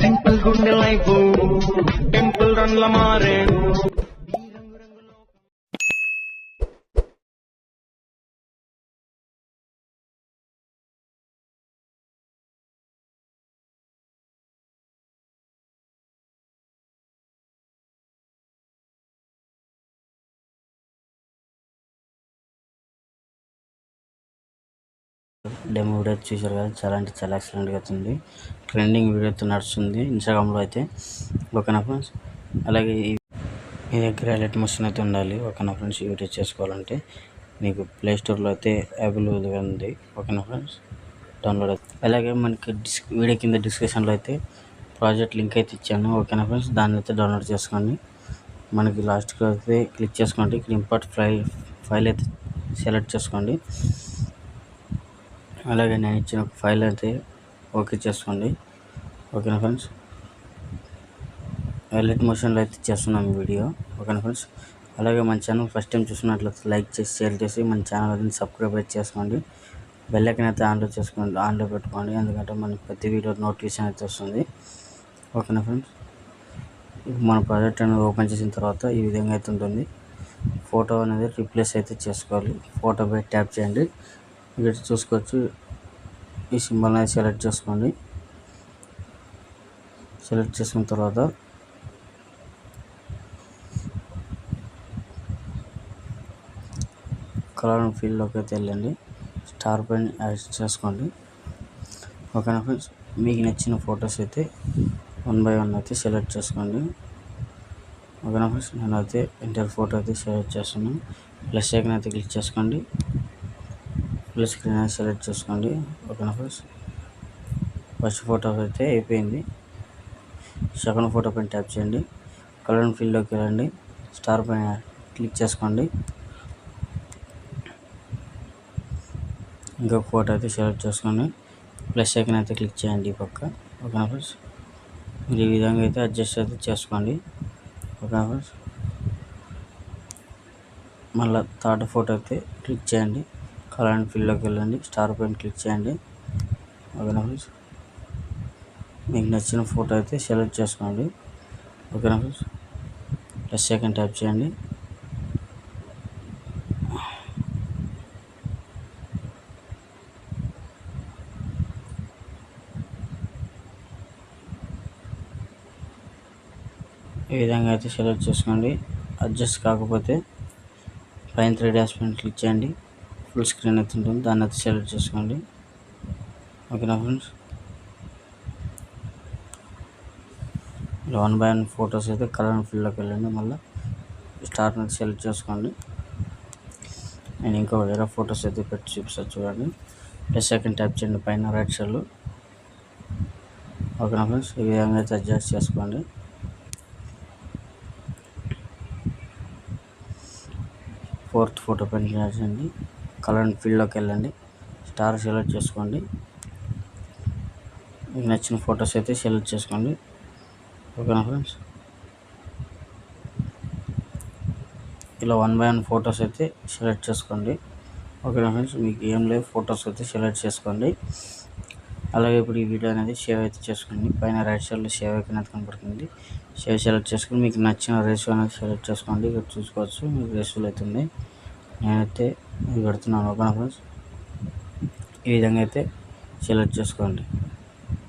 Simple గుండె life temple రన్ల మారే. Demo video చూసారు కదా, చాలా అంటే చాలా ఎక్సలెంట్గా వచ్చింది. ట్రెండింగ్ వీడియో అయితే నడుస్తుంది ఇన్స్టాగ్రామ్లో అయితే. ఓకేనా ఫ్రెండ్స్, అలాగే మీ దగ్గర ఎలక్ట్ మోషన్ అయితే ఉండాలి. ఓకేనా ఫ్రెండ్స్, ఈ వీడియో చేసుకోవాలంటే మీకు ప్లే స్టోర్లో అయితే అవైలబుల్గా ఉంది. ఓకేనా ఫ్రెండ్స్, డౌన్లోడ్ అయితే. అలాగే మనకి వీడియో కింద డిస్క్రిప్షన్లో అయితే ప్రాజెక్ట్ లింక్ అయితే ఇచ్చాను. ఓకేనా ఫ్రెండ్స్, దాన్ని అయితే డౌన్లోడ్ చేసుకోండి. మనకి లాస్ట్కి అయితే క్లిక్ చేసుకోండి. ఇక్కడ ఇంపోర్ట్ ఫైల్ అయితే సెలెక్ట్ చేసుకోండి. అలాగే నేను ఇచ్చిన ఫైల్ అయితే ఓకే చేసుకోండి. ఓకేనా ఫ్రెండ్స్, ఎలక్ట్ మోషన్లో అయితే చేస్తున్నాం వీడియో. ఓకేనా ఫ్రెండ్స్, అలాగే మన ఛానల్ ఫస్ట్ టైం చూసినట్లయితే లైక్ చేసి షేర్ చేసి మన ఛానల్ అయితే సబ్స్క్రైబ్ అయితే చేసుకోండి. బెల్ ఐకాన్ అయితే ఆన్లో పెట్టుకోండి, ఎందుకంటే మనకి ప్రతి వీడియో నోటిఫికేషన్ అయితే వస్తుంది. ఓకేనా ఫ్రెండ్స్, మన ప్రాజెక్ట్ అనేది ఓపెన్ చేసిన తర్వాత ఈ విధంగా అయితే ఉంటుంది. ఫోటో అనేది రీప్లేస్ అయితే చేసుకోవాలి. ఫోటో పై ట్యాప్ చేయండి. ఇక్కడ చూసుకోవచ్చు, ఈ సింబల్ అనేది సెలెక్ట్ చేసుకోండి. సెలెక్ట్ చేసుకున్న తర్వాత కలర్ అండ్ ఫీల్డ్లోకి అయితే వెళ్ళండి. స్టార్ పైన యాడ్ చేసుకోండి. ఓకేనా ఫ్రెండ్స్, మీకు నచ్చిన ఫొటోస్ అయితే 1 by 1 అయితే సెలెక్ట్ చేసుకోండి. ఓకేనా ఫ్రెండ్స్, నేనైతే ఇంటర్ ఫోటో అయితే సెలెక్ట్ చేస్తున్నాను. ప్లస్ ఐకాన్ అయితే క్లిక్ చేసుకోండి. ప్లస్ స్క్రీన్ అయితే సెలెక్ట్ చేసుకోండి. ఓకేనా ఫ్రెండ్స్, ఫస్ట్ ఫోటో అయితే అయిపోయింది. సెకండ్ ఫోటో పైన ట్యాప్ చేయండి. కలర్ అండ్ ఫీల్డ్లోకి వెళ్ళండి. స్టార్ పైన క్లిక్ చేసుకోండి. ఇంకొక ఫోటో అయితే సెలెక్ట్ చేసుకోండి. ప్లస్ ఐకాన్ అయితే క్లిక్ చేయండి ఈ పక్క. ఓకేనా ఫ్రెండ్స్, మీరు ఈ విధంగా అయితే అడ్జస్ట్ అయితే చేసుకోండి. ఓకేనా ఫ్రెండ్స్, మళ్ళీ థర్డ్ ఫోటో అయితే క్లిక్ చేయండి. కలర్ అండ్ ఫీల్డ్లోకి వెళ్ళండి. స్టార్ పైన క్లిక్ చేయండి. ఓకేనా ఫ్రెండ్స్, మీకు నచ్చిన ఫోటో అయితే సెలెక్ట్ చేసుకోండి. ఓకేనా ఫ్రెండ్స్, ప్లస్ ఐకాన్ ట్యాప్ చేయండి. ఈ విధంగా అయితే సెలెక్ట్ చేసుకోండి. అడ్జస్ట్ కాకపోతే పైన 3 డాష్ పైన క్లిక్ చేయండి. ఫుల్ స్క్రీన్ అయితే ఉంటుంది, దాన్ని అయితే సెలెక్ట్ చేసుకోండి. ఓకేనా ఫ్రెండ్స్, 1 by 1 ఫొటోస్ అయితే కలర్ అండ్ ఫీల్డ్లోకి వెళ్ళండి. మళ్ళీ స్టార్ అయితే సెలెక్ట్ చేసుకోండి. నేను ఇంకా వేరే ఫొటోస్ అయితే పెట్టి చూపిస్తాను చూడండి. ప్లస్ సెకండ్ ట్యాప్ చేయండి పైన రైట్ సైడ్లో. ఓకేనా ఫ్రెండ్స్, ఈ విధంగా అయితే అడ్జస్ట్ చేసుకోండి. ఫోర్త్ ఫోటో పైన చేయండి. కలర్ అండ్ ఫీల్డ్లోకి వెళ్ళండి. స్టార్ సెలెక్ట్ చేసుకోండి. మీకు నచ్చిన ఫొటోస్ అయితే సెలెక్ట్ చేసుకోండి. ఓకేనా ఫ్రెండ్స్, ఇలా 1 by 1 ఫొటోస్ అయితే సెలెక్ట్ చేసుకోండి. ఓకేనా ఫ్రెండ్స్, మీకు ఏం లేదు ఫొటోస్ అయితే సెలెక్ట్ చేసుకోండి. అలాగే ఇప్పుడు ఈ వీడియో అనేది సేవ్ అయితే చేసుకోండి. పైన రైట్ సైడ్లో సేవ్ ఐకాన్ అయితే కనపడుతుంది. సేవ్ సెలెక్ట్ చేసుకుని మీకు నచ్చిన రేషియో అనేది సెలెక్ట్ చేసుకోండి. ఇక్కడ చూసుకోవచ్చు మీకు రేషియోలు అవుతుంది. నేనైతే ఇది పెడుతున్నాను. ఓకేనా ఫ్రెండ్స్, ఈ విధంగా అయితే సెలెక్ట్ చేసుకోండి.